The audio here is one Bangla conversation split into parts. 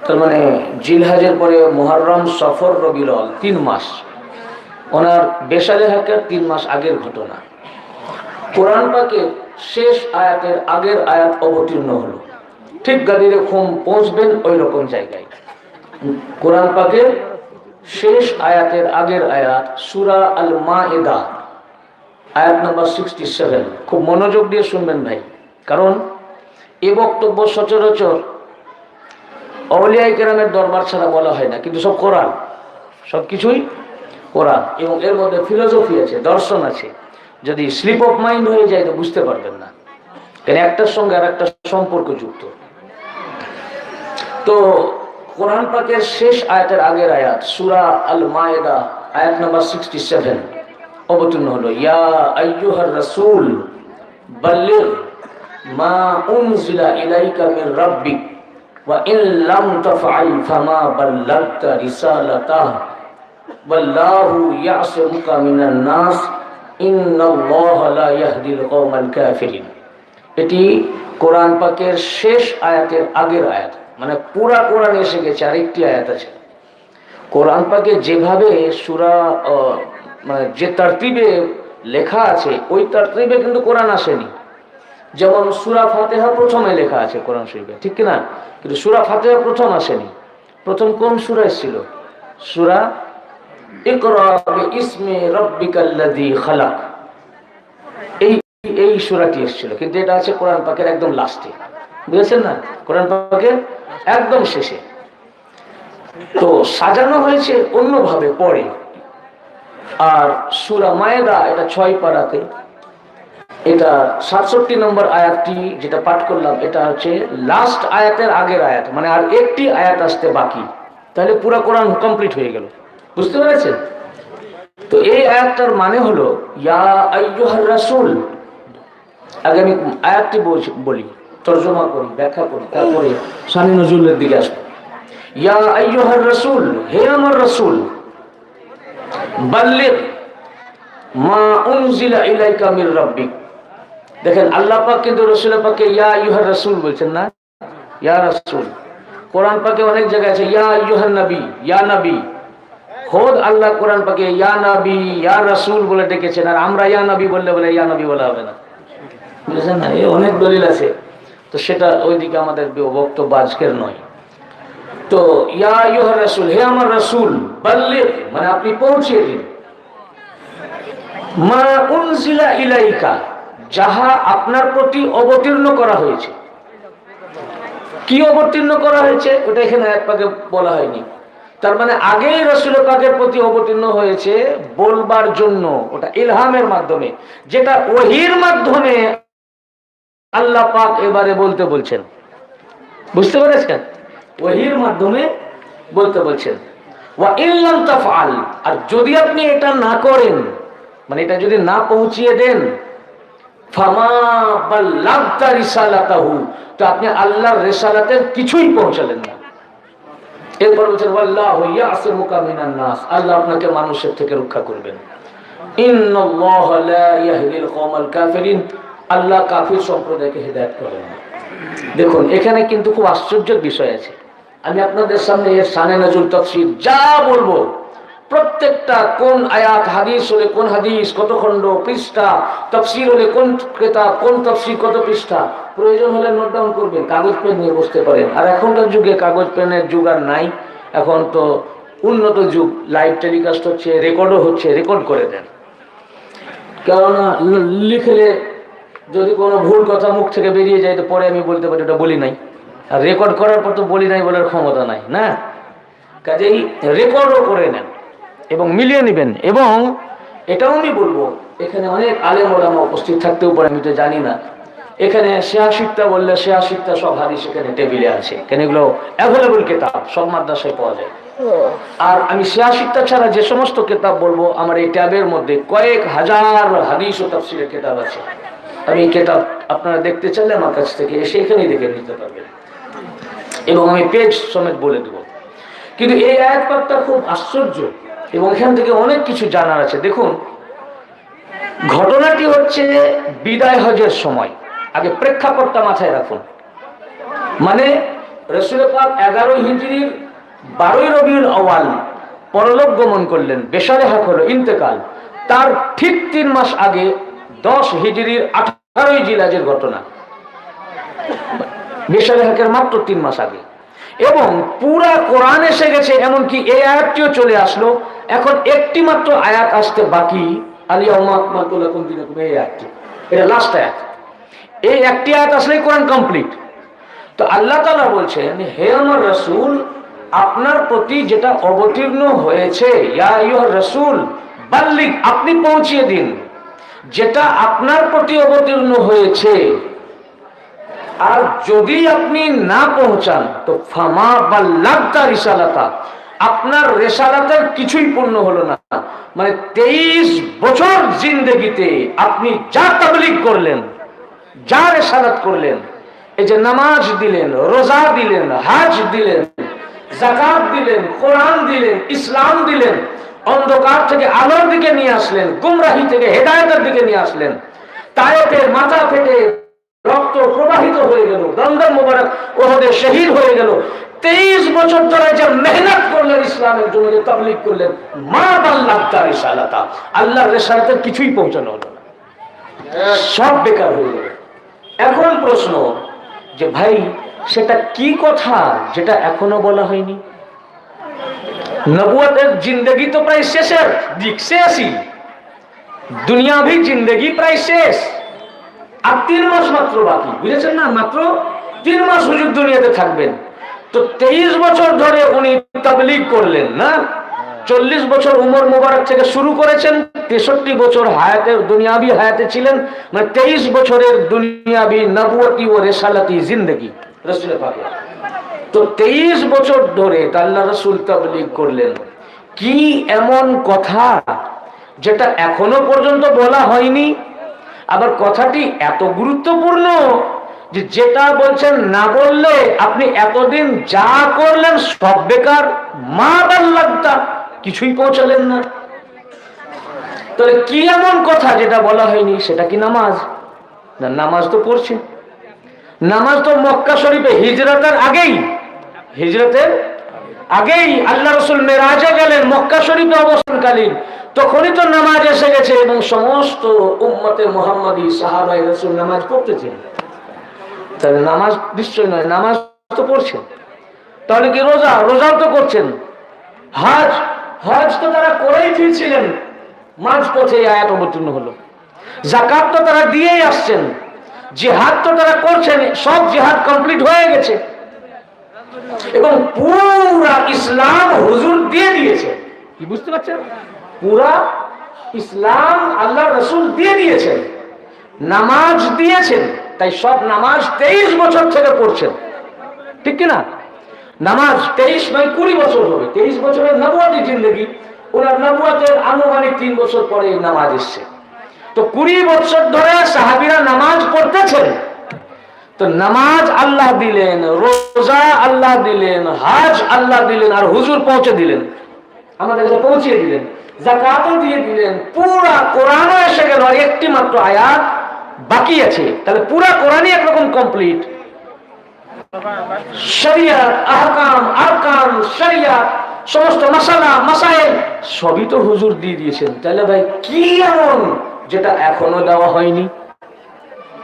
তার মানে জিলহাজের পরে মুহররম, সফর, রবিউল আউয়াল 3 মাস। ওনার বেশালেহাকের 3 মাস আগের ঘটনা। কোরআন পাকের শেষ আয়াতের আগের আয়াত অবতীর্ণ হলো। ঠিক গাদিরে খুম পৌঁছবেন ওই রকম জায়গায়। কোরআন পাকের শেষ আয়াতের আগের আয়াত সূরা আল মাইদা, আয়াত নম্বর 67। খুব মনোযোগ দিয়ে শুনবেন ভাই, কারণ এ বক্তব্য সচরাচর আউলিয়ায়ে কেরামের দরবার ছাড়া বলা হয় না, কিন্তু সব কোরআন, সব কিছুই কোরআন। এবং এর মধ্যে ফিলোসফি আছে, দর্শন আছে। যদি স্লিপ অফ মাইন্ড হয়ে যায় তো বুঝতে পারবেন না, কারণ একটার সঙ্গে আর একটা সম্পর্ক যুক্ত। তো কোরআন পাকের শেষ আয়াতের আগের আয়াত সূরা আল মাইদা, আয়াত নাম্বার 67 অবতীর্ণ হলো। ইয়া আইয়ুহার রাসূল বাল্লিগ মা উনজিলা ইলাইকা মির রাব্বিক ওয়া ইন লাম তাফআল ফামা বাল্লাগতা রিসালাতাহু ওয়াল্লাহু ইয়াসিমুকা মিনান নাস ইন্নাল্লাহা লা ইয়াহদিল কওমাল কাফিরিন। এটি কোরআন পাকের শেষ আয়াতের আগের আয়াত, মানে পুরা কোরআন এসে গেছে, আরেকটি আয়াত আছে। কোরআন পাকে যেভাবে সূরা মানে যে তারতিবে লেখা আছে ওই তারতিবে কিন্তু কোরআন আসেনি। যেমন সূরা ফাতিহা প্রথমে লেখা আছে কোরআন শরীফে, ঠিক কি না? কিন্তু সূরা ফাতিহা প্রথম আসেনি। প্রথম কোন সূরা ছিল? সূরা ইকরা বিইসমি রাব্বিকাল্লাযী খালাক, এই সূরাটি এসেছিল। কিন্তু এটা আছে কোরআন পাকের একদম লাস্টে, বুঝেছেন না? কোরআন পাকের একদম শেষে। তো সাজানো হয়েছে অন্যভাবে পরে। আর সূরা মায়েদা এটা 6 পারাতে, এটা 67 নম্বর আয়াতটি যেটা পাঠ করলাম, এটা হচ্ছে লাস্ট আয়াতের আগের আয়াত, মানে আর একটি আয়াত আসতে বাকি, তাহলে পুরো কোরআন কমপ্লিট হয়ে গেল। বুঝতে পেরেছেন? তো এই আয়াতটার মানে হলো ইয়া আইয়ুহার রাসূল। আগে আমি আয়াতটি বলি, তরজমা করি, ব্যাখ্যা করি, তারপরে শানে নজরুলের দিকে আসবো। ইয়া আইয়ুহার রাসূল, হে আমার রাসূল, বাল্লিগ মা উনজিলা ইলাইকা মির রাব্বিক। দেখেন আল্লাহ পাক কিন্তু রাসূল পাককে ইয়া আইয়ুহার রাসূল বলছেন না, ইয়া রাসূল। কোরআন পাকে অনেক জায়গায় আছে ইয়া আইয়ুহান নবী, ইয়া নবী। খোদ আল্লাহ কোরআন পাকে ইয়া নবী, ইয়া রাসূল বলে ডেকেছেন, আর আমরা ইয়া নবী বললে বলে ইয়া নবী বলা হবে না, বুঝেছেন না? এই অনেক দলিল আছে। তো সেটা ওইদিকে আমাদের বক্তব্য আজকের নয়। তো ইয়া আইয়ুহার রাসূল, হে আমার রাসূল, বাল্লিগ মানে আপনি পৌঁছিয়ে দিন, মা উনজিলা ইলাইকা যাহা আপনার প্রতি অবতীর্ণ করা হয়েছে। কি অবতীর্ণ করা হয়েছে ওটা এখানে এক পাকে বলা হয়নি। তার মানে আগেই রাসূল পাকের প্রতি অবতীর্ণ হয়েছে বলবার জন্য, ওটা ইলহামের মাধ্যমে, যেটা ওহীর মাধ্যমে আল্লাহ পাক এবারে বলতে বলছেন। বুঝতে পেরেছেন? ওহীর মাধ্যমে বলতে বলছেন। ওয়া ইন লাম তাফআল, আর যদি আপনি এটা না করেন, মানে এটা যদি না পৌঁছিয়ে দেন, ফামা বাল্লাগতা রিসালাতাহু, তো আপনি আল্লাহর রিসালাতের কিছুই পৌঁছালেন না। এরপর বলছেন ওয়াল্লাহু ইয়াসিমুকা মিনান নাস, আল্লাহ আপনাকে মানুষের থেকে রক্ষা করবেন। ইন্নাল্লাহা লা ইয়াহদিল কওমাল কাফিরিন, আল্লাহ কাফির সম্প্রদায়কে হেদায়েত করেন না। দেখুন এখানে কিন্তু খুব আশ্চর্যের বিষয় আছে। আমি আপনাদের সামনে এর শানে নজরুল তাফসীর যা বলবো, প্রত্যেকটা কোন আয়াত, হাদিস হলে কোন হাদিস কত খণ্ড পৃষ্ঠা, তাফসীর হলে কোন কিতাব কোন তাফসীর কত পৃষ্ঠা, প্রয়োজন হলে নোট ডাউন করবেন, কাগজ পেন নিয়ে বসতে পারেন। আর এখনকার যুগে কাগজ পেনের যুগ আর নাই, এখন তো উন্নত যুগ, লাইভ টেলিকাস্ট হচ্ছে, রেকর্ডও হচ্ছে, রেকর্ড করে দেন। কেননা লিখলে যদি কোনো ভুল কথা মুখ থেকে বেরিয়ে যায় তো পরে আমি বলতে পারি ওটা বলি নাই, আর রেকর্ড করার পর তো বলি নাই বলার ক্ষমতা নাই না। কাজেই রেকর্ডও করে নেন এবং মিলিয়ে নেবেন। এবং এটাও আমি বলবো, এখানে অনেক আলেম ওলামা উপস্থিত থাকতেও পারে, আমি তো জানি না। এখানে 86টা বললে 86টা সব হাদিস এখানে টেবিলে আছে, কেন এগুলো অ্যাভেলেবল কিতাব, সব মাদ্রাসায় পাওয়া যায়। আর আমি 86টা ছাড়া যে সমস্ত কিতাব বলবো, আমার এই ট্যাবের মধ্যে কয়েক হাজার হাদিস ও তাফসীরের কিতাব আছে। আমি এই কিতাব আপনারা দেখতে চাইলে আমার কাছ থেকে এসে এখানেই দেখে নিতে পারবেন, এবং আমি পেজ সমেত বলে দেবো। কিন্তু এই আয়াত পাকটা খুব আশ্চর্য, এবং এখান থেকে অনেক কিছু জানার আছে। দেখুন ঘটনাটি হচ্ছে বিদায় হজের সময়। আগে প্রেক্ষাপটটা মাথায় রাখুন। মানে রাসূল পাক 11 হিজরির 12 রবিউল আউয়াল পরলোক গমন করলেন, বেশারেহাক হলো ইন্তেকাল। তার ঠিক 3 মাস আগে 10 হিজরির 18 জিলহজের ঘটনা, বেশারেহাকের মাত্র 3 মাস আগে। এবং পুরা কোরআন এসে গেছে, এমনকি এই আয়াতটিও চলে আসলো। এখন একটি মাত্র আয়াত আসতে বাকি, আলিয়াউমা আকমালতু লাকুম দীনাকুম, এই আয়াতটি, এটা লাস্ট আয়াত। এই একটি আয়াত আসলেই কোরআন কমপ্লিট। তো আল্লাহ তাআলা বলছেন, হে আমার রাসূল, আপনার প্রতি যেটা অবতীর্ণ হয়েছে, ইয়া আইয়ুহার রাসূল বাল্লিগ, আপনি পৌঁছিয়ে দিন যেটা আপনার প্রতি অবতীর্ণ হয়েছে। আর যদি আপনি না পৌঁছান তো ফামা বাল্লাগতা রিসালাতা, আপনার রিসালাতের কিছুই পূর্ণ হলো না। মানে 23 বছর জিন্দেগিতে আপনি যা তাবলীগ করলেন, যা রিসালাত করলেন, এই যে নামাজ দিলেন, রোজা দিলেন, হজ দিলেন, যাকাত দিলেন, কোরআন দিলেন, ইসলাম দিলেন, অন্ধকার থেকে আলোর দিকে নিয়ে আসলেন, গুমরাহি থেকে হেদায়েতের দিকে নিয়ে আসলেন, তায়েফের মাথা ফেটে রক্ত প্রবাহিত হয়ে গেল, দমদম মোবারক ওহদে শহীদ হয়ে গেল। 23 বছর ধরে যে মেহনত করলেন ইসলামের জন্য, যে তাবলীগ করলেন, মা বাল্লাগতা রিসালাতা, আল্লাহর রিসালাতের কিছুই পৌঁছানো হলো না, সব বেকার হয়ে গেল। এখন প্রশ্ন যে ভাই, সেটা কি কথা যেটা এখনো বলা হয়নি? নবুয়তের জিন্দেগি তো প্রায় শেষের দিক, শেষই, দুনিয়াভি জিন্দেগি প্রায় শেষ, আর 3 মাস মাত্র বাকি, বুঝেছেন না? মাত্র 3 মাস হুজুর দুনিয়াতে থাকবেন। তো 23 বছর ধরে উনি তাবলীগ করলেন না, 40 বছর উমর মুবারক থেকে শুরু করেছেন, 63 বছর হায়াতের দুনিয়াবি হায়াতে ছিলেন, মানে 23 বছরের দুনিয়াবি নবুয়তি ও রিসালাতি জিন্দেগি রাসূল পাকের। তো 23 বছর ধরে আল্লাহ রাসূল তাবলীগ করলেন। কি এমন কথা যেটা এখনো পর্যন্ত বলা হয়নি? আবার কথাটি এত গুরুত্বপূর্ণ যে যেটা বলছেন না বললে আপনি এতদিন যা করলেন সব বেকার, মা বাল্লাগতা, কিছুই পৌঁছালেন না। তাহলে কি এমন কথা যেটা বলা হয়নি? সেটা কি নামাজ? না, নামাজ তো পড়ছে। নামাজ তো মক্কা শরীফে হিজরতের আগেই আল্লাহ রাসূল মেরাজে গেলেন, মক্কা শরীফে অবস্থানকালীন, তখনই তো নামাজ এসে গেছে এবং সমস্ত উম্মতে মুহাম্মাদী সাহাবায়ে রাসূল নামাজ পড়তেছেন। তাহলে নামাজ নিশ্চয় নয়, নামাজ তো পড়ছেন। তাহলে কি রোজাও তো করছেন, হজ তো তারা করেই ফিরছিলেন, মাঝ পথে আয়াত অবতীর্ণ হলো। যাকাত তো তারা দিয়েই আসছেন, জিহাদ তো তারা করছেন, সব জিহাদ কমপ্লিট হয়ে গেছে এবং পুরা ইসলাম হুজুর দিয়ে দিয়েছে। কি বুঝতে পারছেন? পুরা ইসলাম আল্লাহ রাসূল দিয়ে দিয়েছেন, নামাজ দিয়েছেন, তাই সব নামাজ 23 বছর থেকে পড়ছেন, ঠিক কিনা? নামাজ 23 নয় 20 বছর হবে। 23 বছরের নবুয়তি জিন্দেগি, ওনার নবুয়তের আনুমানিক 3 বছর পরে নামাজ এসছে। তো 20 বছর ধরে সাহাবীরা নামাজ পড়তেছেন। তো নামাজ আল্লাহ দিলেন, রোজা আল্লাহ দিলেন, হজ আল্লাহ দিলেন, আর হুজুর পৌঁছে দিলেন, আমাদের কাছে পৌঁছিয়ে দিলেন, যাকাতও দিয়ে দিলেন, পুরা কোরআনও এসে গেল, আর একটি মাত্র আয়াত বাকি আছে। তাহলে পুরা কোরআনই একরকম কমপ্লিট। শরিয়ত, আহকাম, আরকান, শরিয়ত, সমস্ত মাসালা মাসাইল সবই তো হুজুর দিয়ে দিয়েছেন। তাহলে ভাই কি এমন যেটা এখনো দেওয়া হয়নি?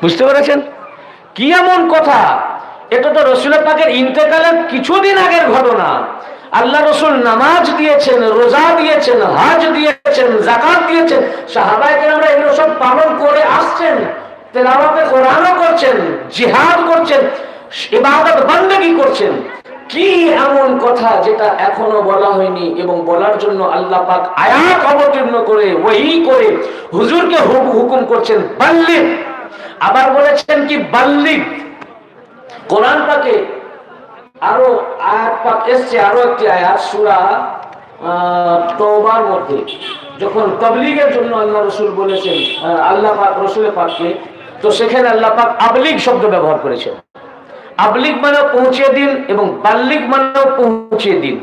বুঝতে পেরেছেন? কি এমন কথা? এটা তো রাসূল পাকের ইন্তেকালের কিছুদিন আগের ঘটনা। আল্লাহ রাসূল নামাজ দিয়েছেন, রোজা দিয়েছেন, হজ দিয়েছেন, যাকাত দিয়েছেন, সাহাবায়ে কেরামরা এগুলো সব পালন করে আসছেন, তেলাওয়াতে কোরআনও করছেন, জিহাদ করছেন, ইবাদত বندگی করছেন। কি এমন কথা যেটা এখনো বলা হয়নি? এবং বলার জন্য আল্লাহ পাক আয়াত অবতীর্ণ করে, ওহী করে হুজুরকে হুকুম করছেন বাল্লিগ। আবার বলেছেন কি বাল্লিগ। কোরআন পাকে আরো আয়াত পাক এসছে, আরো একটি আয়াত সূরা তওবার মধ্যে, যখন তাবলীগের জন্য আল্লাহ রাসূল বলেছেন, আল্লাহ পাক রাসূল পাককে, তো সেখানে আল্লাহ পাক আবলিগ শব্দ ব্যবহার করেছেন। আবলিগ মানে পৌঁছে দিন এবং বাল্লিগ মানে পৌঁছে দিন।